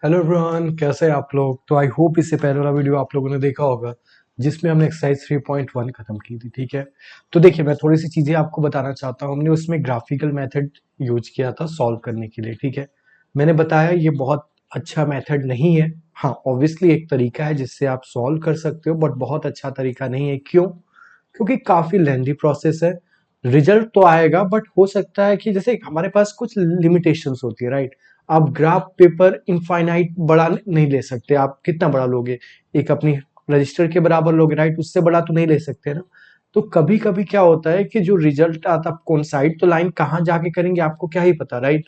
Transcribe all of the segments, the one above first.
Hello everyone, कैसे हैं आप लोग। तो आई होप इससे पहले वाला वीडियो आप लोगों ने देखा होगा जिसमें हमने एक्सरसाइज 3.1 खत्म की थी। ठीक है, तो देखिए मैं थोड़ी सी चीजें आपको बताना चाहता हूँ। हमने उसमें ग्राफिकल मेथड यूज किया था सॉल्व करने के लिए। ठीक है, मैंने बताया ये बहुत अच्छा मेथड नहीं है। हाँ, ऑब्वियसली एक तरीका है जिससे आप सॉल्व कर सकते हो, बट बहुत अच्छा तरीका नहीं है। क्यों? क्योंकि काफी लेंथी प्रोसेस है। रिजल्ट तो आएगा, बट हो सकता है कि जैसे हमारे पास कुछ लिमिटेशंस होती है, राइट। आप ग्राफ पेपर इनफाइनाइट बड़ा नहीं ले सकते। आप कितना बड़ा लोगे? एक अपनी रजिस्टर के बराबर लोगे, राइट। उससे बड़ा तो नहीं ले सकते ना। तो कभी कभी क्या होता है कि जो रिजल्ट आता, आप कौन साइड तो लाइन कहाँ जाके करेंगे आपको क्या ही पता, राइट।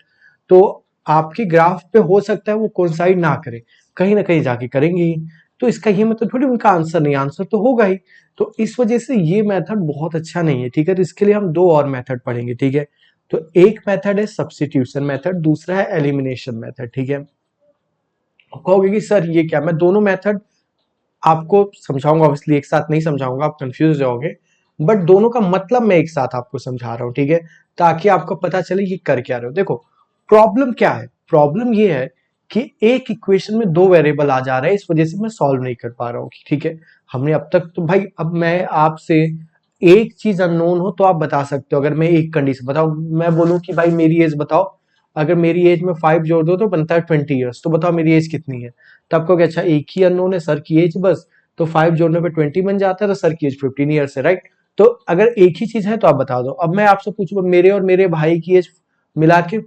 तो आपकी ग्राफ पे हो सकता है वो कौन साइड ना करे, कहीं ना कहीं जाके करेंगे ही। तो इसका ये मतलब थोड़ी उनका आंसर नहीं, आंसर तो होगा ही। तो इस वजह से ये मेथड बहुत अच्छा नहीं है। ठीक है, तो इसके लिए हम दो और मेथड पढ़ेंगे। ठीक है, तो एक मेथड है सब्स्टिट्यूशन मेथड, दूसरा है एलिमिनेशन मेथड। ठीक है, कहोगे कि सर ये क्या, मैं दोनों मेथड आपको समझाऊंगा, ऑब्वियसली एक साथ नहीं समझाऊंगा, आप कंफ्यूज हो जाओगे। बट दोनों का मतलब मैं एक साथ आपको समझा रहा हूं। ठीक है, ताकि आपको पता चले ये कर क्या रहे हो। देखो प्रॉब्लम क्या है, प्रॉब्लम ये है कि एक इक्वेशन में दो वेरिएबल आ जा रहे हैं, इस वजह से मैं सॉल्व नहीं कर पा रहा हूँ। ठीक है, हमने अब तक तो भाई, अब मैं आपसे एक चीज अननोन हो तो आप बता सकते हो। अगर मैं एक कंडीशन बताओ, मैं बोलूं कि भाई मेरी एज बताओ, अगर मेरी एज में 5 जोड़ दो तो बनता है 20 ईयर्स, तो बताओ मेरी एज कितनी है। तो आपको क्या, अच्छा एक ही अननोन है सर की एज बस, तो 5 जोड़ने पे 20 बन जाता है, तो सर की एज 15 ईयर्स है, राइट। तो अगर एक ही चीज है तो आप बता दो। अब मैं आपसे पूछूंगा मेरे और मेरे भाई की एज मिला के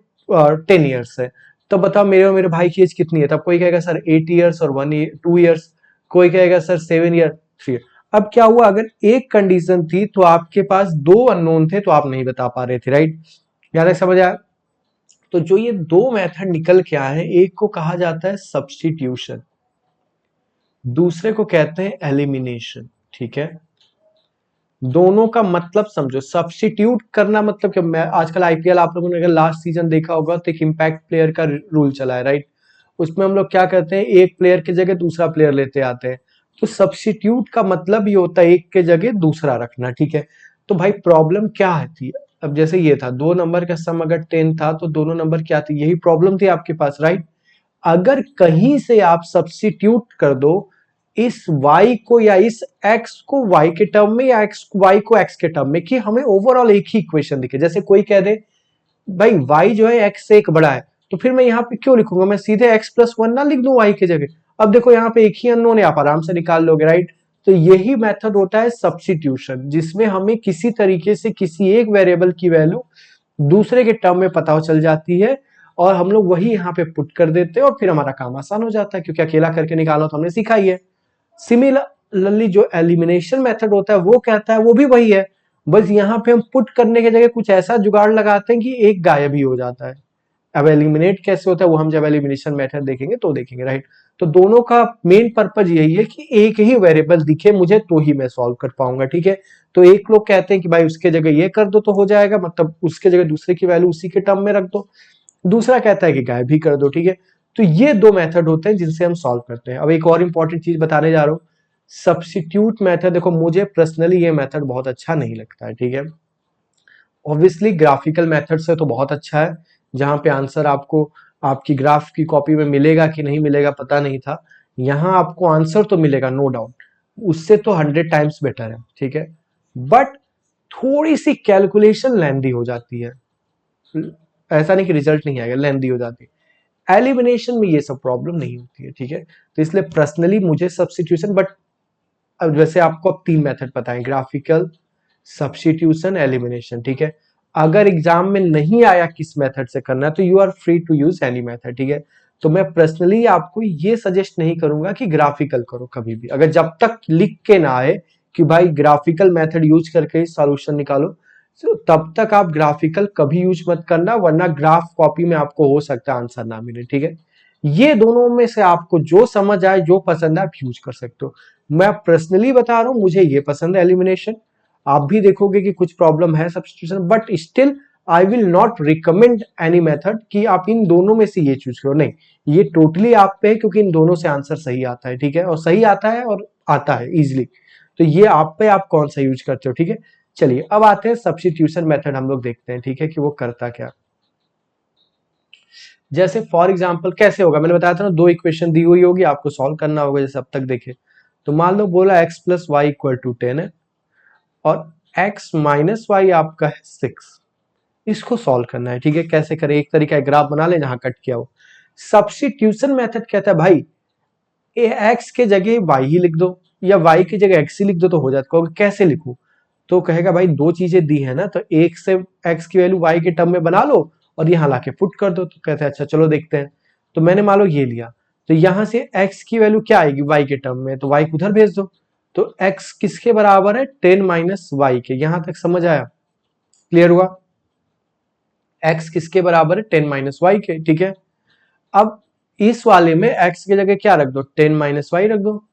10 ईयर्स है, तो बताओ मेरे और मेरे भाई की एज कितनी है। तब कोई कहेगा सर 8 ईयर्स और 1 2 ईयर्स, कोई कहेगा सर 7 ईयर 3। अब क्या हुआ, अगर एक कंडीशन थी तो आपके पास दो अननोन थे तो आप नहीं बता पा रहे थे, राइट। यहां तक समझ आया? तो जो ये दो मेथड निकल के आए हैं, एक को कहा जाता है सब्स्टिट्यूशन, दूसरे को कहते हैं एलिमिनेशन। ठीक है, दोनों का मतलब समझो। सब्स्टिट्यूट करना मतलब क्या, मैं आजकल आईपीएल आप लोगों ने अगर लास्ट सीजन देखा होगा तो एक इम्पैक्ट प्लेयर का रूल चला है, राइट। उसमें हम लोग क्या करते हैं, एक प्लेयर की जगह दूसरा प्लेयर लेते आते हैं। तो सब्स्टिट्यूट का मतलब ये होता है एक के जगह दूसरा रखना। ठीक है, तो भाई प्रॉब्लम क्या थी, अब जैसे ये था 2 नंबर का सम अगर 10 था तो दोनों नंबर क्या थी, यही प्रॉब्लम थी आपके पास, राइट। अगर कहीं से आप सब्स्टिट्यूट कर दो इस y को या इस x को y के टर्म में, या x y को x के टर्म में, कि हमें ओवरऑल एक ही इक्वेशन दिखे। जैसे कोई कह दे भाई y जो है x से एक बड़ा है, तो फिर मैं यहाँ पे क्यों लिखूंगा, मैं सीधे x+1 ना लिख दूं y की जगह। अब देखो यहाँ पे एक ही अननोन है, आप आराम से निकाल लोगे, राइट। तो यही मेथड होता है सब्स्टिट्यूशन, जिसमें हमें किसी तरीके से किसी एक वेरिएबल की वैल्यू दूसरे के टर्म में पता चल जाती है, और हम लोग वही यहाँ पे पुट कर देते हैं, और फिर हमारा काम आसान हो जाता है, क्योंकि अकेला करके निकालना तो हमने सीखा ही है। सिमिलरली जो एलिमिनेशन मेथड होता है वो कहता है, वो भी वही है, बस यहाँ पे हम पुट करने की जगह कुछ ऐसा जुगाड़ लगाते हैं कि एक गायब ही हो जाता है। अब एलिमिनेट कैसे होता है वो हम जब एलिमिनेशन मेथड देखेंगे तो देखेंगे, राइट। तो दोनों का मेन पर्पज यही है कि एक ही वेरिएबल दिखे मुझे तो ही मैं सॉल्व कर पाऊंगा। ठीक है, तो एक लोग कहते हैं कि भाई उसके जगह ये कर दो तो हो जाएगा, मतलब उसके जगह दूसरे की वैल्यू उसी के टर्म में रख दो। दूसरा कहता है कि गायब ही कर दो। ठीक है, तो ये दो मेथड होते हैं जिनसे हम सॉल्व करते हैं। अब एक और इंपॉर्टेंट चीज बताने जा रहा हूं, सब्स्टिट्यूट मेथड। देखो मुझे पर्सनली ये मेथड बहुत अच्छा नहीं लगता है। ठीक है, ऑब्वियसली ग्राफिकल मेथड से तो बहुत अच्छा है, जहां पे आंसर आपको आपकी ग्राफ की कॉपी में मिलेगा कि नहीं मिलेगा पता नहीं था, यहां आपको आंसर तो मिलेगा नो डाउट, उससे तो 100 टाइम्स बेटर है। ठीक है, बट थोड़ी सी कैलकुलेशन लेंदी हो जाती है। ऐसा नहीं कि रिजल्ट नहीं आएगा, लेंदी हो जाती है। एलिमिनेशन में ये सब प्रॉब्लम नहीं होती है। ठीक है, तो इसलिए पर्सनली मुझे सब्स्टिट्यूशन, बट अब वैसे आपको अब तीन मेथड पता है, ग्राफिकल, सब्स्टिट्यूशन, एलिमिनेशन। ठीक है, अगर एग्जाम में नहीं आया किस मेथड से करना है तो you are free to use any method. ठीक है, तो मैं पर्सनली आपको ये सजेस्ट नहीं करूंगा कि ग्राफिकल करो कभी भी, अगर जब तक लिख के ना आए कि भाई ग्राफिकल मेथड यूज करके ही सॉल्यूशन निकालो, तो तब तक आप ग्राफिकल कभी यूज मत करना, वरना ग्राफ कॉपी में आपको हो सकता है आंसर ना मिले। ठीक है, ये दोनों में से आपको जो समझ आए जो पसंद है आप यूज कर सकते हो। मैं पर्सनली बता रहा हूं मुझे ये पसंद है एलिमिनेशन। आप भी देखोगे कि कुछ प्रॉब्लम है substitution, but still I will not recommend any method कि आप इन दोनों में से ये चूज करो, नहीं। ये टोटली आप पे है, क्योंकि इन दोनों से आंसर सही आता है। ठीक है, और सही आता है और आता है इजिली, तो ये आप पे, आप कौन सा यूज करते हो। ठीक है, चलिए अब आते हैं सब्स्टिट्यूशन मेथड, हम लोग देखते हैं। ठीक है, कि वो करता क्या। जैसे फॉर एग्जाम्पल कैसे होगा, मैंने बताया था ना, दो इक्वेशन दी हुई होगी, आपको सॉल्व करना होगा जैसे अब तक देखे। तो मान लो बोला x plus y equal to 10 है और x माइनस वाई आपका है 6। इसको सॉल्व करना है, ठीक है। कैसे करें, एक तरीका है ग्राफ बना ले जहां कट किया हो। सब्स्टिट्यूशन मेथड कहता है भाई x के जगह y ही लिख दो या y की जगह x ही लिख दो तो हो जाता है। कैसे लिखूं, तो कहेगा भाई दो चीजें दी है ना, तो एक से x की वैल्यू y के टर्म में बना लो और यहाँ लाके पुट कर दो। तो कहते हैं अच्छा चलो देखते हैं। तो मैंने मान लो ये लिया, तो यहां से x की वैल्यू क्या आएगी y के टर्म में, तो y को उधर भेज दो। तो x किसके बराबर है, 10 माइनस वाई के। यहां तक समझ आया, क्लियर हुआ। x किसके बराबर है, 10 माइनस वाई के, ठीक है। अब इस वाले में x की जगह क्या रख दो, 10 माइनस वाई रख दो,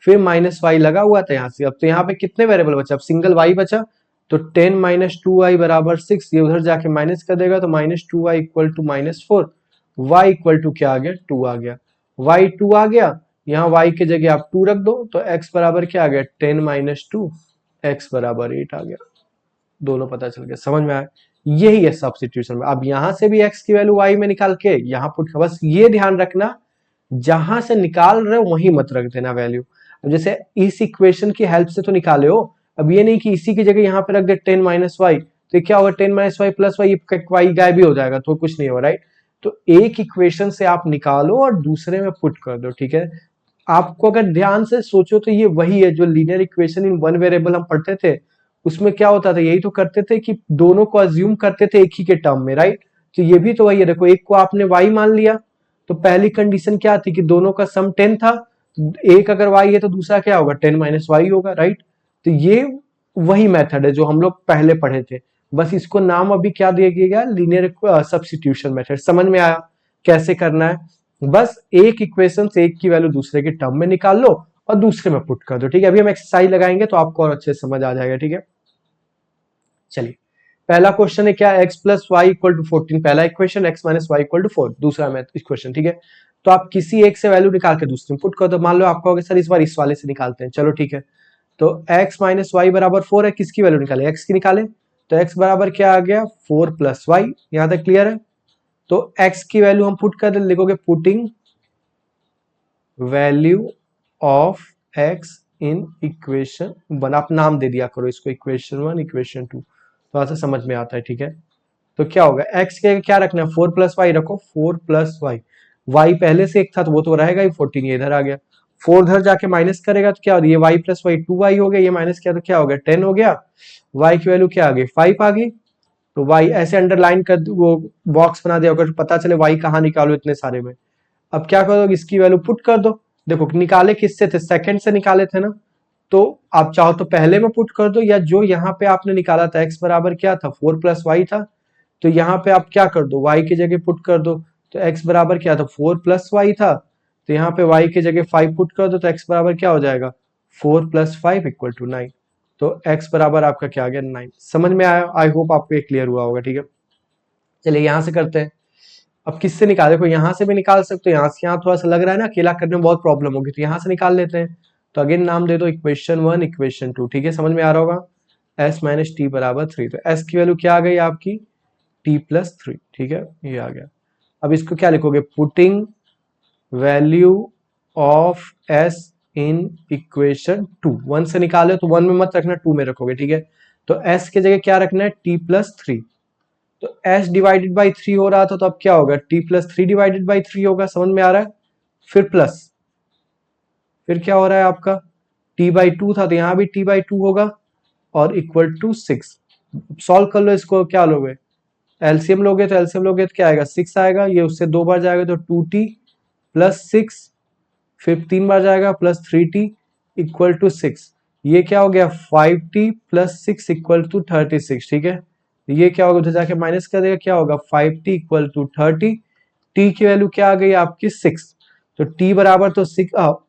फिर माइनस वाई लगा हुआ था यहाँ से। अब तो यहाँ पे कितने वेरिएबल बचा, अब सिंगल वाई बचा, तो 10 माइनस टू वाई बराबर 6। ये उधर जाके माइनस कर देगा, तो minus two y equal to -4। Y equal to क्या आ गया, 2 आ गया। वाई 2 आ गया, यहाँ वाई के जगह आप 2 रख दो, तो x बराबर क्या आ गया, 10 माइनस 2, x बराबर 8 आ गया। दोनों पता चल गया, समझ में आया। यही है सब्स्टिट्यूशन में। अब यहां से भी x की वैल्यू y में निकाल के यहाँ पुट, बस ये ध्यान रखना जहां से निकाल रहे हो वहीं मत रख देना वैल्यू। अब जैसे इस इक्वेशन की हेल्प से तो निकाले हो, अब ये नहीं कि इसी की जगह यहाँ पे रख दे 10 माइनस वाई, तो क्या होगा, 10 minus y plus y, y गायब भी हो जाएगा, तो कुछ नहीं हो, राइट। तो एक इक्वेशन से आप निकालो और दूसरे में पुट कर दो, ठीक है। आपको अगर ध्यान से सोचो तो ये वही है जो linear equation in one variable हम पढ़ते थे, उसमें क्या होता था, यही तो करते थे कि दोनों को अज्यूम करते थे एक ही के टर्म में, राइट। तो ये भी तो वही है, देखो एक को आपने वाई मान लिया, तो पहली कंडीशन क्या थी कि दोनों का सम 10 था, एक अगर y है तो दूसरा क्या होगा, 10 माइनस वाई होगा, राइट। तो ये वही मेथड है जो हम लोग पहले पढ़े थे, बस इसको नाम अभी क्या दिया गया, लीनियर सब्स्टिट्यूशन मेथड। समझ में आया कैसे करना है, बस एक इक्वेशन से एक की वैल्यू दूसरे के टर्म में निकाल लो और दूसरे में पुट कर दो, ठीक है। अभी हम एक्सरसाइज लगाएंगे तो आपको और अच्छे से समझ आ जाएगा, ठीक है। चलिए पहला क्वेश्चन है क्या, x plus y equal to 14, पहला equation, x minus y equal to 4 दूसरा मैथ इक्वेशन, ठीक है। तो आप किसी एक से वैल्यू निकाल के दूसरे में पुट कर दो। मान लो आपका होगा सर इस बार इस वाले से निकालते हैं, चलो ठीक है। तो x माइनस वाई बराबर 4 है, किसकी वैल्यू निकाले, x की निकाले, तो x बराबर क्या आ गया, 4 प्लस वाई। यहां तक क्लियर है। तो x की वैल्यू हम पुट कर दे, लिखोगे putting value of x in equation 1, आप नाम दे दिया करो इसको, इक्वेशन 1 इक्वेशन 2, तो ऐसा समझ में आता है, ठीक है। तो क्या होगा, x के क्या रखना है, 4 प्लस वाई रखो, 4 प्लस वाई, वाई पहले से एक था तो वो तो रहेगा ही 14, ये इधर आ गया, 4 इधर जाके माइनस करेगा तो क्या, ये y प्लस वाई 2y हो गया, ये माइनस किया तो क्या हो गया, 10 हो गया। y की वैल्यू क्या आ गई, 5 आ गई। तो y ऐसे अंडरलाइन कर वो बॉक्स बना दिया, अगर पता चले y कहाँ निकालो इतने सारे में। अब क्या करोगे, इसकी वैल्यू पुट कर दो। देखो निकाले किससे थे, सेकंड से निकाले थे ना, तो आप चाहो तो पहले में पुट कर दो, या जो यहाँ पे आपने निकाला था x बराबर क्या था, 4 प्लस वाई था, तो यहाँ पे आप क्या कर दो, y की जगह पुट कर दो। तो x बराबर क्या था, 4 प्लस वाई था, तो यहाँ पे y की जगह 5 पुट कर दो, तो x बराबर क्या हो जाएगा, 4 प्लस 5 इक्वल टू 9। तो x बराबर आपका क्या आ गया, 9। समझ में आया, आई होप आपको ये क्लियर हुआ होगा, ठीक है। चलिए यहाँ से करते हैं। अब किससे निकाले, देखो यहाँ से भी निकाल सकते हो, यहाँ से, यहाँ थोड़ा सा लग रहा है ना अकेला करने में बहुत प्रॉब्लम होगी, तो यहाँ से निकाल लेते हैं। तो अगेन नाम दे दो इक्वेशन 1 इक्वेशन 2, ठीक है, समझ में आ रहा होगा। s माइनस टी बराबर 3, तो s की वैल्यू क्या आ गई आपकी, t प्लस 3, ठीक है, ये आ गया। अब इसको क्या लिखोगे, putting value of s in equation 2, 1 से निकाले तो 1 में मत रखना, 2 में रखोगे, ठीक है। तो s की जगह क्या रखना है, t प्लस 3, तो s डिवाइडेड बाई 3 हो रहा था, तो अब क्या होगा, t प्लस 3 डिवाइडेड बाई 3 होगा, समझ में आ रहा है। फिर प्लस, फिर क्या हो रहा है आपका, t बाई 2 था तो यहां भी t बाई 2 होगा, और इक्वल टू 6। सॉल्व कर लो इसको, क्या लोगे, एलसीएम लोगे, तो एलसीएम लोगे तो क्या आएगा, 6 आएगा, ये उससे 2 बार जाएगा तो 2t प्लस 6, फिर 3 बार जाएगा प्लस 3t इक्वल टू 6। ये क्या हो गया, 5t प्लस 6 इक्वल टू 36, ठीक है। ये क्या होगा, उधर जाके माइनस कर देगा, क्या होगा, 5t इक्वल टू 30, t की वैल्यू क्या आ गई आपकी 6, तो t बराबर तो 6,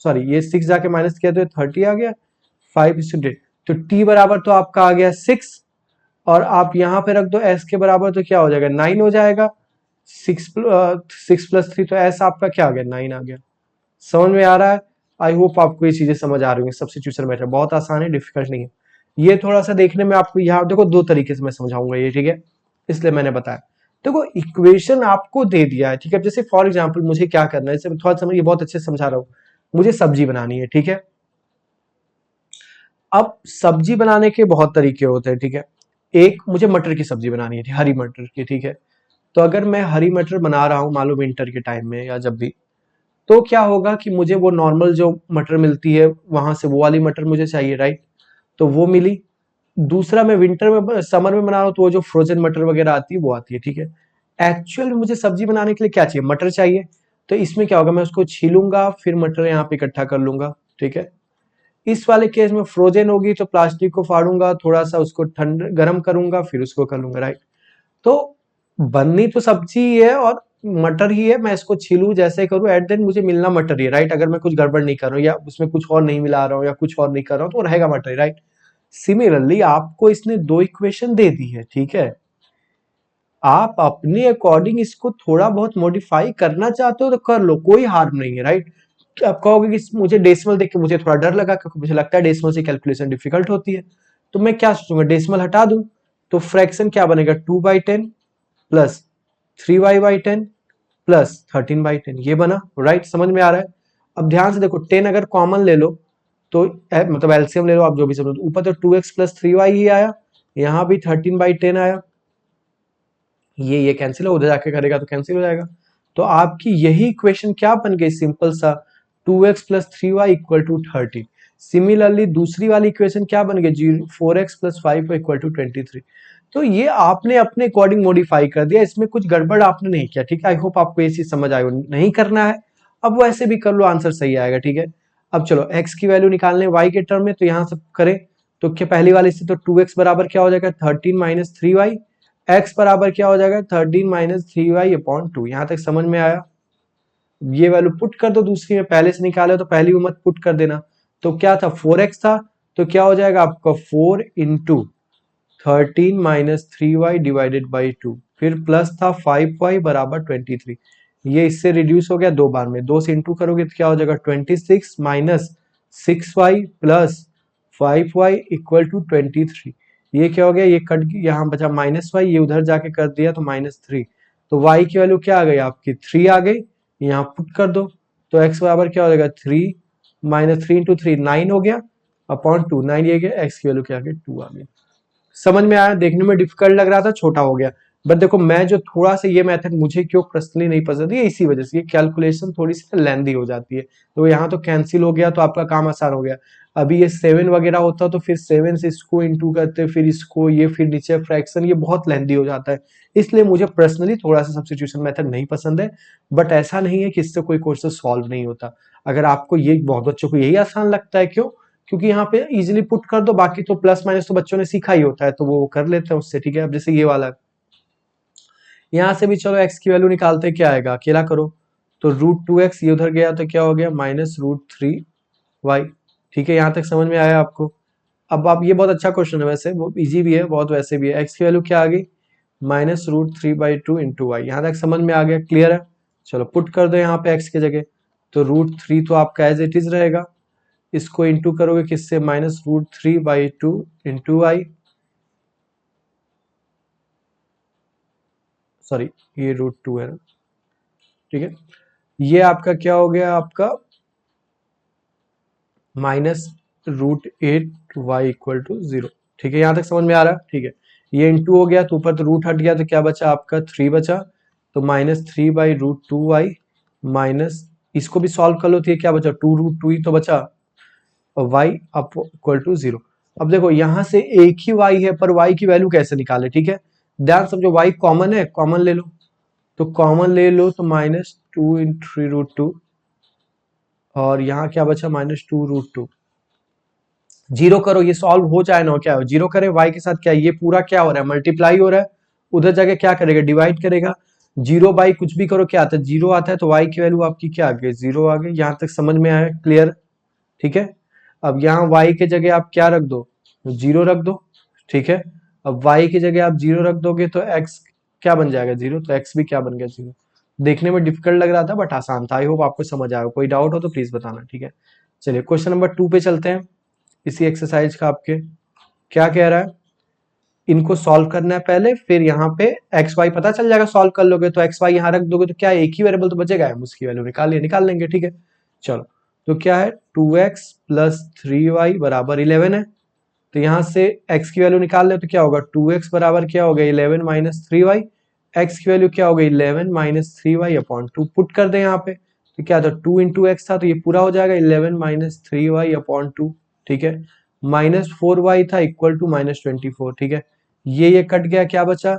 सॉरी ये 6 जाके माइनस किया तो 30 आ गया, 5 स्टूडेंट, तो t बराबर तो आपका आ गया 6, और आप यहां पे रख दो s के बराबर, तो क्या हो जाएगा, 9 हो जाएगा। 6 प्लस 3, तो s आपका क्या आ गया, 9 आ गया। समझ में आ रहा है, आई होप आपको ये चीजें समझ आ रही है। सब्स्टिट्यूशन मेथड बहुत आसान है, डिफिकल्ट नहीं है। ये थोड़ा सा देखने में आपको, यहाँ देखो दो तरीके से मैं समझाऊंगा ये, ठीक है। इसलिए मैंने बताया। देखो इक्वेशन आपको दे दिया है, ठीक है। जैसे फॉर एग्जांपल मुझे क्या करना है, जैसे थोड़ा समझ, ये बहुत अच्छे से समझा रहा हूँ। मुझे सब्जी बनानी है, ठीक है। अब सब्जी बनाने के बहुत तरीके होते हैं, ठीक है। एक मुझे मटर की सब्जी बनानी है, हरी मटर की, ठीक है। तो अगर मैं हरी मटर बना रहा हूँ मान लो विंटर के टाइम में या जब भी, तो क्या होगा कि मुझे वो नॉर्मल जो मटर मिलती है वहां से वो वाली मटर मुझे चाहिए, राइट। तो वो मिली। दूसरा मैं विंटर में समर में बना रहा हूँ तो वो जो फ्रोजन मटर वगैरह आती है वो आती है, ठीक है। एक्चुअल में मुझे सब्जी बनाने के लिए क्या चाहिए, मटर चाहिए। तो इसमें क्या होगा, मैं उसको छीलूंगा फिर मटर यहाँ पे इकट्ठा कर लूंगा, ठीक है। इस वाले केस में फ्रोजन होगी तो प्लास्टिक को फाड़ूंगा, थोड़ा सा उसको ठंड गर्म करूंगा फिर उसको कर लूंगा, राइट। तो बननी तो सब्जी ही है और मटर ही है, मैं इसको छीलूं जैसे करूं एट देन मुझे मिलना मटर ही है, राइट। अगर मैं कुछ गड़बड़ नहीं कर रहा हूँ या उसमें कुछ और नहीं मिला रहा हूँ या कुछ और नहीं कर रहा हूँ तो वो रहेगा मटर ही, राइट। सिमिलरली आपको इसने दो इक्वेशन दे दी है, ठीक है। आप अपने अकॉर्डिंग इसको थोड़ा बहुत मॉडिफाई करना चाहते हो तो कर लो, कोई हार्म नहीं है, राइट। आप कहोगे कि मुझे डेसिमल देख के मुझे थोड़ा डर लगा क्योंकि मुझे लगता है डेसिमल से कैलकुलेशन डिफिकल्ट होती है। तो मैं क्या सोचूंगा, डेसिमल हटा दूं तो फ्रैक्शन क्या बनेगा, 2/10 प्लस 3y/10 प्लस 13/10, ये बना, राइट। समझ में आ रहा है। अब ध्यान से देखो 10 अगर कॉमन ले लो तो मतलब एलसीएम ले लो आप, जो भी समझो, तो ऊपर तो 2x प्लस 3y ही आया, यहाँ भी 13/10 आया। ये कैंसिल हो, उधर जाके करेगा तो कैंसिल हो जाएगा। तो आपकी यही इक्वेशन क्या बन गई, सिंपल सा 2x plus 3y equal to 13। Similarly दूसरी वाली इक्वेशन क्या बन गई, 4x plus 5y equal to 23। तो ये आपने अपने अकॉर्डिंग मॉडिफाई कर दिया, इसमें कुछ गड़बड़ आपने नहीं किया, ठीक है। आई होप आपको ये चीज समझ आई हो, नहीं करना है अब वो ऐसे भी कर लो, आंसर सही आएगा, ठीक है। अब चलो x की वैल्यू निकालने y के टर्म में, तो यहां से करें तो क्या पहली वाली से तो 2x बराबर क्या हो जाएगा 13 माइनस 3y, x बराबर क्या हो जाएगा 13 माइनस 3y अपॉन 2। यहां तक समझ में आया। ये वैल्यू पुट कर दो, दूसरी में पहले से निकाले तो पहली में मत पुट कर देना। तो क्या था 4x था, तो क्या हो जाएगा आपका 4 into 13 minus 3y divided by 2, फिर प्लस था 5y बराबर 23। ये इससे रिड्यूस हो गया दो बार में, दो से इंटू करोगे तो क्या हो जाएगा 26 minus 6y plus 5y equal to 23। ये क्या हो गया, ये कट यहाँ बचा माइनस वाई, ये उधर जाके कर दिया तो -3। तो y की वैल्यू क्या आ गई आपकी 3 आ गई, यहाँ पुट कर दो। तो x बराबर क्या हो जाएगा 3 माइनस 3 इंटू 3 9 हो गया अपॉन 2, 9 ये गया, x की वैल्यू क्या आ गई 2 आ गई। समझ में आया, देखने में डिफिकल्ट लग रहा था, छोटा हो गया। बट देखो मैं जो थोड़ा सा ये मेथड मुझे क्यों पर्सनली नहीं पसंद है, इसी वजह से ये कैलकुलेशन थोड़ी सी लेंदी हो जाती है। तो यहाँ तो कैंसिल हो गया तो आपका काम आसान हो गया। अभी ये 7 वगैरह होता तो फिर 7 से इसको इंटू करते फिर इसको, ये फिर नीचे फ्रैक्शन, ये बहुत लेंदी हो जाता है। इसलिए मुझे पर्सनली थोड़ा सा सब्स्टिट्यूशन मेथड नहीं पसंद है। बट ऐसा नहीं है कि इससे कोई क्वेश्चन सॉल्व नहीं होता। अगर आपको ये बहुत बच्चों को यही आसान लगता है, क्यों, क्योंकि यहाँ पे इजीली पुट कर दो, बाकी तो प्लस माइनस तो बच्चों ने सीखा ही होता है तो वो कर लेते हैं उससे, ठीक है। अब जैसे ये वाला यहाँ से भी चलो x की वैल्यू निकालते, क्या आएगा अकेला करो तो √2x, ये उधर गया तो क्या हो गया -√3y, ठीक है। यहाँ तक समझ में आया आपको। अब आप, ये बहुत अच्छा क्वेश्चन है वैसे, वो इजी भी है बहुत, वैसे भी है। x की वैल्यू क्या आ गई -√3/2 इंटू वाई, यहाँ तक समझ में आ गया, क्लियर है। चलो पुट कर दो यहाँ पे x की जगह, तो √3 तो आपका एज इट इज रहेगा, इसको इंटू करोगे किससे -√3/2 इंटू वाई, सॉरी ये √2 है ना, ठीक है। ये आपका क्या हो गया, आपका -√8y इक्वल टू 0, ठीक है। यहां तक समझ में आ रहा है, ठीक है। ये इंटू हो गया तो ऊपर तो रूट हट गया तो क्या बचा आपका 3 बचा, तो -3/√2y माइनस, इसको भी सॉल्व कर लो तो ये क्या बचा 2√2 ही तो बचा, और y अप इक्वल टू 0। अब देखो यहां से एक ही y है पर y की वैल्यू कैसे निकाले, ठीक है। ध्यान समझो, y कॉमन है, कॉमन ले लो, तो कॉमन ले लो तो -2 इंटू 3√2, और यहाँ क्या बचा -2√2। जीरो करो, ये सॉल्व हो जाए ना, क्या हो जीरो करे y के साथ, क्या ये पूरा क्या हो रहा है मल्टीप्लाई हो रहा है, उधर जाके क्या करेगा डिवाइड करेगा। जीरो बाई कुछ भी करो क्या आता है, जीरो आता है, तो y की वैल्यू आपकी क्या आ गई 0 आ गई। यहाँ तक समझ में आया, क्लियर, ठीक है। अब यहाँ y के जगह आप क्या रख दो, 0 रख दो, ठीक है। अब y की जगह आप 0 रख दोगे तो x क्या बन जाएगा 0, तो x भी क्या बन गया 0। देखने में डिफिकल्ट लग रहा था बट आसान था, आई होप आपको समझ आया। कोई डाउट हो तो प्लीज बताना, ठीक है। चलिए क्वेश्चन नंबर 2 पे चलते हैं, इसी एक्सरसाइज का आपके क्या कह रहा है, इनको सॉल्व करना है पहले, फिर यहाँ पे एक्स वाई पता चल जाएगा, सॉल्व कर लोगे तो एक्स वाई यहाँ रख दोगे तो क्या है, एक ही वेरिएबल तो बचेगा, हम उसकी वैल्यू निकाल लेंगे। ठीक है, चलो तो क्या है 2x प्लस 3y बराबर 11 है। तो यहाँ से x की वैल्यू निकाल ले तो क्या होगा, 2x बराबर क्या होगा 11 माइनस 3y, x की वैल्यू क्या होगा 11 माइनस 3y अपॉन 2, पुट कर दे यहाँ पे तो क्या था 2 इंटू एक्स था तो ये पूरा हो जाएगा 11 माइनस 3y अपॉन 2। ठीक है, माइनस 4y था इक्वल टू माइनस 24। ठीक है, ये कट गया, क्या बचा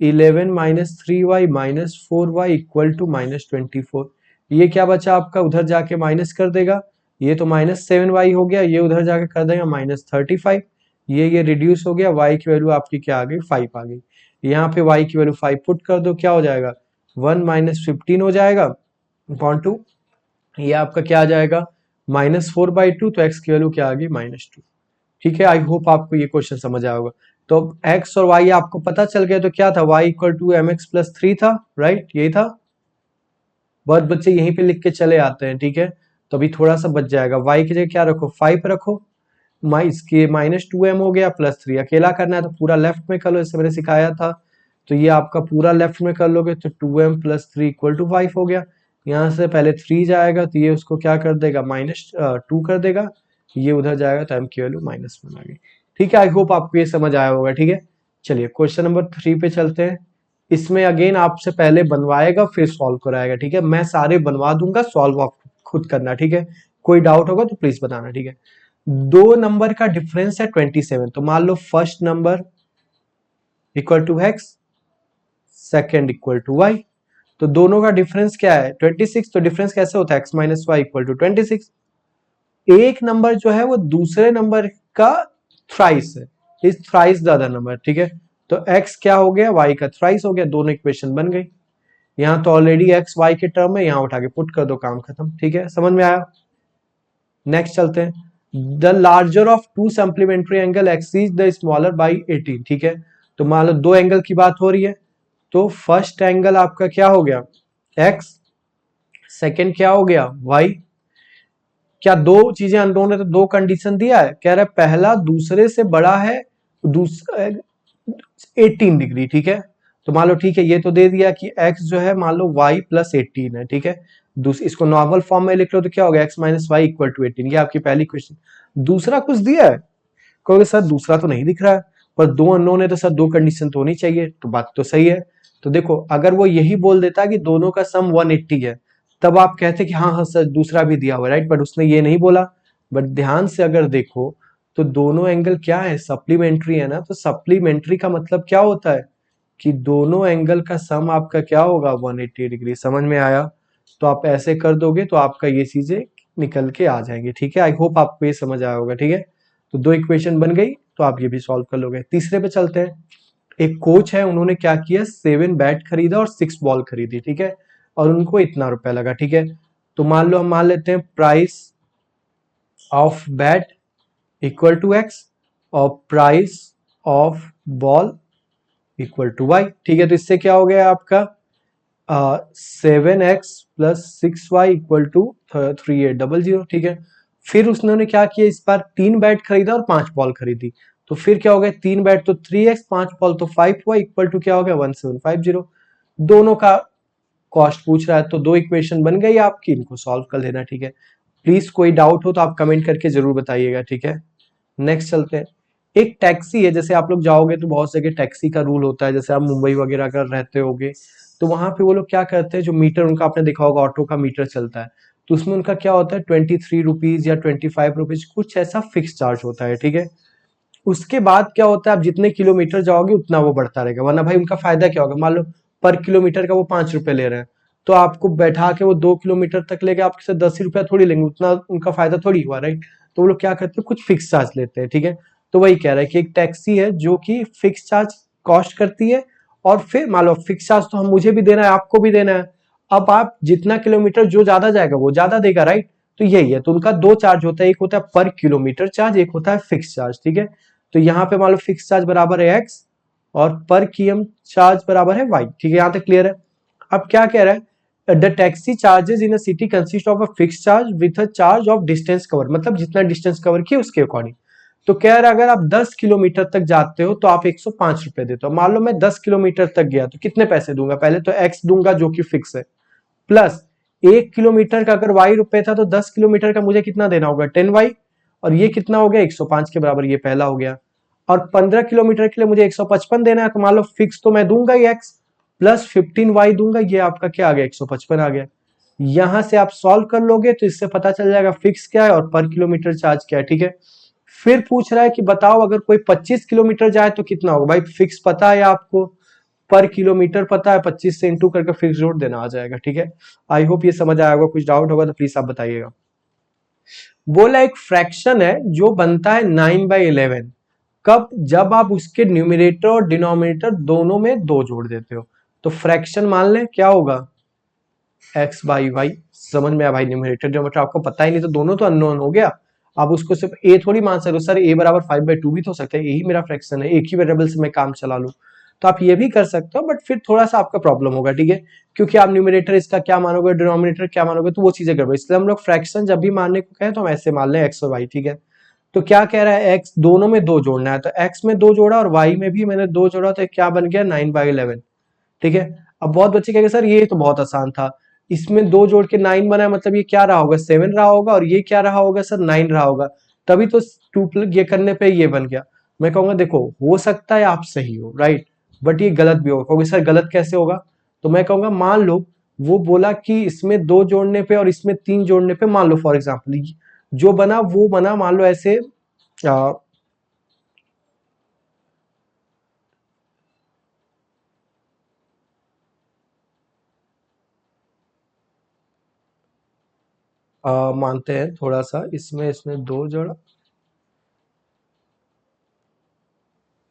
11 minus 3y minus 4y equal to minus 24। ये क्या बचा आपका, उधर जाके माइनस कर देगा, ये तो माइनस 7y हो गया, ये उधर जाके कर देगा माइनस 35। ये रिड्यूस हो गया, y की वैल्यू आपकी क्या आ गई 5 आ गई। यहाँ पे y की वैल्यू 5 पुट कर दो, क्या हो जाएगा 1 माइनस 15 हो जाएगा अपॉन 2। ये आपका क्या आ जाएगा माइनस 4/2, तो x की वैल्यू क्या आ गई -2। ठीक है, आई होप आपको ये क्वेश्चन समझ आया होगा। तो x और y आपको पता चल गया, तो क्या था y equal to mx plus 3 था, राइट, यही था। बहुत बच्चे यहीं पे लिख के चले आते हैं। ठीक है, तो अभी थोड़ा सा बच जाएगा, y की जगह क्या रखो 5 रखो, इसके -2m हो गया प्लस 3, अकेला करना है तो पूरा लेफ्ट में कर लो, जैसे मैंने सिखाया था। तो ये आपका पूरा लेफ्ट में कर लोगे तो 2m प्लस 3 इक्वल टू 5 हो गया। यहाँ से पहले 3 जाएगा तो ये उसको क्या कर देगा -2 कर देगा, ये उधर जाएगा तो m की वैल्यू -1 आ गई। ठीक है, आई होप आपको ये समझ आया होगा। ठीक है, चलिए क्वेश्चन नंबर 3 पे चलते हैं। इसमें अगेन आपसे पहले बनवाएगा फिर सॉल्व कराएगा। ठीक है, मैं सारे बनवा दूंगा, सॉल्व आप खुद करना। ठीक है, कोई डाउट होगा तो प्लीज बताना। ठीक है, दो नंबर का डिफरेंस है 27, तो मान लो first number equal to x, second equal to y। तो दोनों का डिफरेंस क्या है 26, तो डिफरेंस कैसे होता है x minus y equal to 26। एक नंबर जो है वो दूसरे नंबर का थ्राइस है, is thrice the other number. ठीक है, तो x क्या हो गया y का थ्राइस हो गया, दोनों इक्वेशन बन गई। यहाँ तो ऑलरेडी x y के टर्म है, यहाँ उठा के पुट कर दो, काम खत्म। ठीक है, समझ में आया। नेक्स्ट चलते हैं, the larger of two supplementary angle exceeds the smaller by 18। ठीक है, तो मान लो दो एंगल की बात हो रही है, तो फर्स्ट एंगल आपका क्या हो गया x, सेकंड क्या हो गया y। क्या दो चीजें अननोन है तो दो कंडीशन दिया है, कह रहा है पहला दूसरे से बड़ा है, दूसरा 18 डिग्री। ठीक है, तो मान लो ठीक है, ये तो दे दिया कि x जो है मान लो y प्लस 18 है। ठीक है, इसको नॉर्मल फॉर्म में लिख लो तो क्या होगा x minus y equal to 18, ये आपकी पहली क्वेश्चन। दूसरा कुछ दिया है, कहोगे सर दूसरा तो नहीं दिख रहा है, पर दो अननोन है तो सर दो कंडीशन तो होनी चाहिए, तो बात तो सही है। तो देखो अगर वो यही बोल देता कि दोनों का सम 180 है, तब आप कहते कि हाँ हाँ सर दूसरा भी दिया हुआ, राइट, बट उसने ये नहीं बोला। बट ध्यान से अगर देखो तो दोनों एंगल क्या है, सप्लीमेंट्री है ना, तो सप्लीमेंट्री का मतलब क्या होता है कि दोनों एंगल का सम आपका क्या होगा 180 डिग्री। समझ में आया, तो आप ऐसे कर दोगे तो आपका ये चीजें निकल के आ जाएंगे। ठीक है, आई होप आपको ये समझ आया होगा। ठीक है, तो दो इक्वेशन बन गई, तो आप ये भी सॉल्व कर लोगे। तीसरे पे चलते हैं। एक कोच है, उन्होंने क्या किया 7 बैट खरीदा और 6 बॉल खरीदी। ठीक है, और उनको इतना रुपया लगा। ठीक है, तो मान लो हम मान लेते हैं price of bat equal to X और price of ball equal to Y. ठीक है, तो इससे क्या हो गया आपका 7x plus 6y equal to 3800। ठीक है, फिर उसने क्या किया, इस बार 3 बैट खरीदा और 5 बॉल खरीदी, तो फिर क्या हो गया 3 बैट तो 3x, 5 बॉल तो 5y इक्वल टू क्या हो गया 1750। दोनों का कॉस्ट पूछ रहा है, तो दो इक्वेशन बन गई आपकी, इनको सॉल्व कर लेना। ठीक है, प्लीज कोई डाउट हो तो आप कमेंट करके जरूर बताइएगा। ठीक है, नेक्स्ट चलते हैं। एक टैक्सी है, जैसे आप लोग जाओगे तो बहुत जगह टैक्सी का रूल होता है, जैसे आप मुंबई वगैरह अगर रहते होगे तो वहां पे वो लोग क्या करते हैं, जो मीटर उनका आपने देखा होगा ऑटो का मीटर चलता है, तो उसमें उनका क्या होता है 23 रुपीज या 25 रुपीज कुछ ऐसा फिक्स चार्ज होता है। ठीक है, उसके बाद क्या होता है, आप जितने किलोमीटर जाओगे उतना वो बढ़ता रहेगा, वरना भाई उनका फायदा क्या होगा, मान लो पर किलोमीटर का वो 5 रुपए ले रहे हैं, तो आपको बैठा के वो 2 किलोमीटर तक लेके आपके से 10 ही रुपया थोड़ी लेंगे, उतना उनका फायदा थोड़ी हुआ, राइट। तो वो लोग क्या करते हैं कुछ फिक्स चार्ज लेते हैं। ठीक है, तो वही कह रहा है कि एक टैक्सी है जो कि फिक्स चार्ज कॉस्ट करती है, और फिर मान लो फिक्स चार्ज तो हम मुझे भी देना है आपको भी देना है, अब आप जितना किलोमीटर जो ज्यादा जाएगा वो ज्यादा देगा, राइट। तो यही है, तो उनका दो चार्ज होता है, एक होता है पर किलोमीटर चार्ज, एक होता है फिक्स चार्ज। ठीक है, तो यहाँ पे मान लो फिक्स चार्ज बराबर है x और पर किलोमीटर चार्ज बराबर है y। ठीक है, यहाँ तक क्लियर है। अब क्या कह रहा है, the taxi charges in a city consist of a fix charge with a charge of distance cover, मतलब जितना डिस्टेंस कवर किया उसके अकॉर्डिंग। तो कह रहा अगर आप 10 किलोमीटर तक जाते हो तो आप 105 रुपए देते हो। मान लो मैं 10 किलोमीटर तक गया तो कितने पैसे दूंगा, पहले तो एक्स दूंगा जो कि फिक्स है, प्लस 1 किलोमीटर का अगर वाई रुपए था तो 10 किलोमीटर का मुझे कितना देना होगा, 10 वाई, और ये कितना हो गया 105 के बराबर, ये पहला हो गया। और 15 किलोमीटर के लिए मुझे 155 देना है, तो मान लो फिक्स तो मैं दूंगा ही एक्स, प्लस 15 वाई दूंगा, ये आपका क्या आ गया 155 आ गया। यहां से आप सॉल्व कर लोगे तो इससे पता चल जाएगा फिक्स क्या है और पर किलोमीटर चार्ज क्या है, ठीक है। फिर पूछ रहा है कि बताओ अगर कोई 25 किलोमीटर जाए तो कितना होगा, भाई फिक्स पता है आपको, पर किलोमीटर पता है, 25 से इंटू करके फिक्स जोड़ देना आ जाएगा, ठीक है। आई होप ये समझ आया होगा, कुछ डाउट होगा तो प्लीज आप बताइएगा। बोला एक फ्रैक्शन है जो बनता है 9/11, कब, जब आप उसके न्यूमरेटर और डिनोमिनेटर दोनों में 2 जोड़ देते हो। तो फ्रैक्शन मान लें क्या होगा, x/y, समझ में आया भाई, न्यूमरेटर डिनोमिनेटर आपको पता ही नहीं तो दोनों तो अननोन हो गया। आप उसको सिर्फ a थोड़ी मान सकते हो, सर a बराबर 5/2 भी तो हो सकता है, यही मेरा फ्रैक्शन है, एक ही वेरिएबल से मैं काम चला लूं, तो आप ये भी कर सकते हो, बट फिर थोड़ा सा आपका प्रॉब्लम होगा, ठीक है, क्योंकि आप न्यूमरेटर इसका क्या मानोगे, डिनोमिनेटर क्या मानोगे, तो वो चीजें गड़बड़। इसलिए हम लोग फ्रैक्शन जब भी मानने को कहें तो हम ऐसे मान लें x और y, ठीक है। तो क्या कह रहा है, x दोनों में 2 जोड़ना है, तो x में 2 जोड़ा और y में भी मैंने 2 जोड़ा, तो क्या बन गया 9/11, ठीक है। अब बहुत बच्चे कहेंगे सर ये तो बहुत आसान था, इसमें 2 जोड़ के 9 बना है, मतलब ये क्या रहा होगा 7 रहा होगा, और ये क्या रहा होगा सर 9 रहा होगा, तभी तो 2 प्लस ये करने पे ये बन गया। मैं कहूंगा देखो हो सकता है आप सही हो, राइट, बट ये गलत भी होगा। कहोगे सर गलत कैसे होगा, तो मैं कहूंगा मान लो वो बोला कि इसमें 2 जोड़ने पे और इसमें 3 जोड़ने पे, मान लो फॉर एग्जाम्पल जो बना वो बना, मान लो ऐसे आ, मानते हैं थोड़ा सा, इसमें इसने 2 जोड़ा,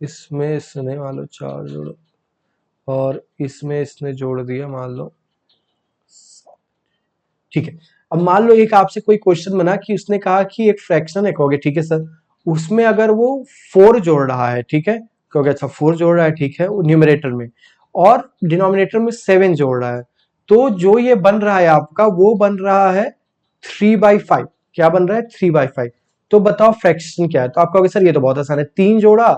इसमें इसने मान लो 4 जोड़ा, और इसमें इसने जोड़ दिया मान लो, ठीक है। अब मान लो एक आपसे कोई क्वेश्चन बना कि उसने कहा कि एक फ्रैक्शन है, कहोगे ठीक है सर, उसमें अगर वो 4 जोड़ रहा है, ठीक है, कहोगे अच्छा 4 जोड़ रहा है, ठीक है, न्यूमरेटर में, और डिनोमिनेटर में 7 जोड़ रहा है, तो जो ये बन रहा है आपका वो बन रहा है 3/5, क्या बन रहा है 3/5। तो बताओ फ्रैक्शन क्या है, तो आप कहोगे सर ये तो बहुत आसान है, 3 जोड़ा,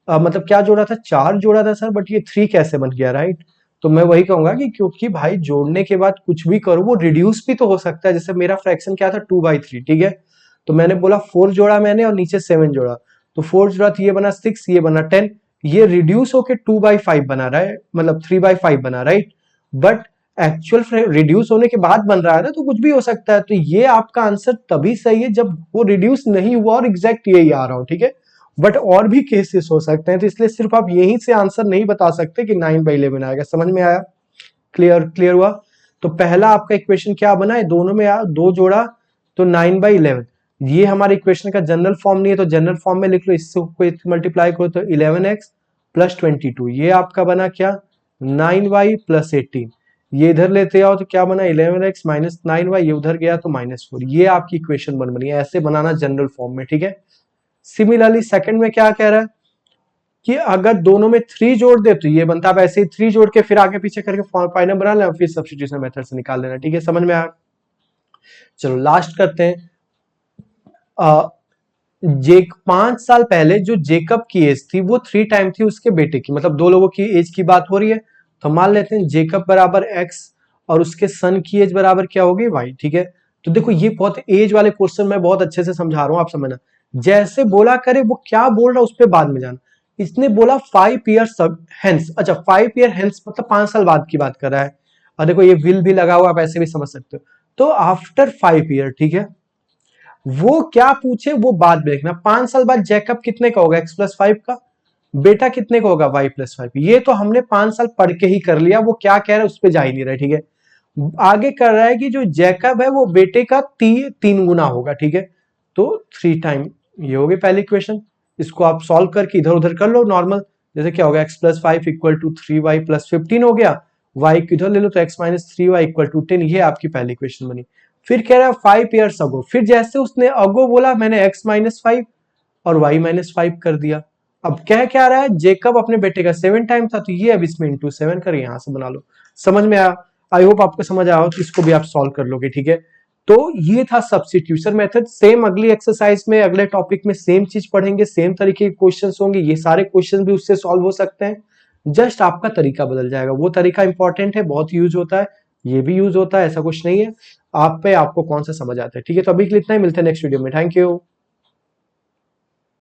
मतलब क्या जोड़ा था 4 जोड़ा था सर, बट ये 3 कैसे बन गया, राइट। तो मैं वही कहूंगा कि क्योंकि भाई जोड़ने के बाद कुछ भी करो वो रिड्यूस भी तो हो सकता है, जैसे मेरा फ्रैक्शन क्या था 2/3, ठीक है, तो मैंने बोला 4 जोड़ा मैंने और नीचे 7 जोड़ा, तो 4 जोड़ा तो ये बना 6, ये बना 10, ये रिड्यूस होके 2/5 बना रहा है, मतलब 3/5 बना, राइट, बट एक्चुअल रिड्यूस होने के बाद बन रहा है ना, तो कुछ भी हो सकता है। तो ये आपका आंसर तभी सही है जब वो रिड्यूस नहीं हुआ और एग्जैक्ट यही आ रहा हो, ठीक है, बट और भी केसेस हो सकते हैं, तो इसलिए सिर्फ आप यहीं से आंसर नहीं बता सकते कि 9/11 आएगा। समझ में आया, क्लियर क्लियर हुआ। तो पहला आपका इक्वेशन क्या बना है, दोनों में 2 जोड़ा तो 9/11, ये हमारे इक्वेशन का जनरल फॉर्म नहीं है, तो जनरल फॉर्म में लिख लो, इससे मल्टीप्लाई करो तो 11x प्लस 22, ये आपका बना क्या 9y प्लस 18, ये इधर लेते आओ तो क्या बना 11x माइनस 9y, ये उधर गया तो -4, ये आपकी इक्वेशन बनी है, ऐसे बनाना जनरल फॉर्म में, ठीक है। सिमिलरली सेकंड में क्या कह रहा है कि अगर दोनों में 3 जोड़ दे तो ये बनता है, ऐसे ही 3 जोड़ के फिर आगे पीछे करके फाइनल बना लेना, फिर सब्स्टिट्यूशन मेथड से निकाल लेना, ठीक है, समझ में आया। चलो लास्ट करते हैं। 5 साल पहले जो जेकब की एज थी वो 3 टाइम थी उसके बेटे की, मतलब 2 लोगों की एज की बात हो रही है, तो मान लेते हैं जेकब बराबर x और उसके सन की एज बराबर क्या होगी y, ठीक है। तो देखो ये बहुत एज वाले क्वेश्चन मैं बहुत अच्छे से समझा रहा हूं, आप समझना, जैसे बोला करे वो क्या बोल रहा है उस पर बाद में जाना। इसने बोला 5 ईयर्स हेंस, अच्छा 5 ईयर हेंस मतलब 5 साल बाद की बात कर रहा है, और देखो ये विल भी लगा हुआ, आप ऐसे भी समझ सकते हो, तो आफ्टर 5 ईयर, ठीक है, वो क्या पूछे वो बात देखना। 5 साल बाद जैकब कितने का होगा x+5 का, बेटा कितने का होगा y+5, ये तो हमने 5 साल पढ़ के ही कर लिया, वो क्या कह रहा है उस पर जा ही नहीं रहा, ठीक है। आगे कर रहा है कि जो जैकब है वो बेटे का 3 गुना होगा, ठीक है, तो 3 टाइम, ये होगी पहली इक्वेशन। इसको आप सॉल्व करके इधर उधर कर लो नॉर्मल, जैसे क्या होगा x+5 इक्वल टू 3y+15 हो गया, y इधर ले लो तो x-3y इक्वल टू 10, ये आपकी पहली इक्वेशन बनी। फिर कह रहा है 5 ईयर्स अगो, फिर जैसे उसने अगो बोला मैंने x-5 और y-5 कर दिया। अब क्या रहा है, जेकब अपने बेटे का 7 टाइम था, तो ये अब इसमें इंटू 7 कर यहां से बना लो। समझ में आया, आई होप आपको समझ आया हो, तो इसको भी आप सॉल्व कर लोगे, ठीक है। तो ये था सब्स्टिट्यूशन मेथड। सेम अगली एक्सरसाइज में, अगले टॉपिक में सेम चीज पढ़ेंगे, सेम तरीके के क्वेश्चंस होंगे, ये सारे क्वेश्चन भी उससे सॉल्व हो सकते हैं, जस्ट आपका तरीका बदल जाएगा। वो तरीका इंपॉर्टेंट है, बहुत यूज होता है, ये भी यूज होता है, ऐसा कुछ नहीं है। आप पे, आपको कौन सा समझ आता है। ठीक है, तो अभी के लिए इतना ही, मिलते हैं नेक्स्ट वीडियो में। Thank you.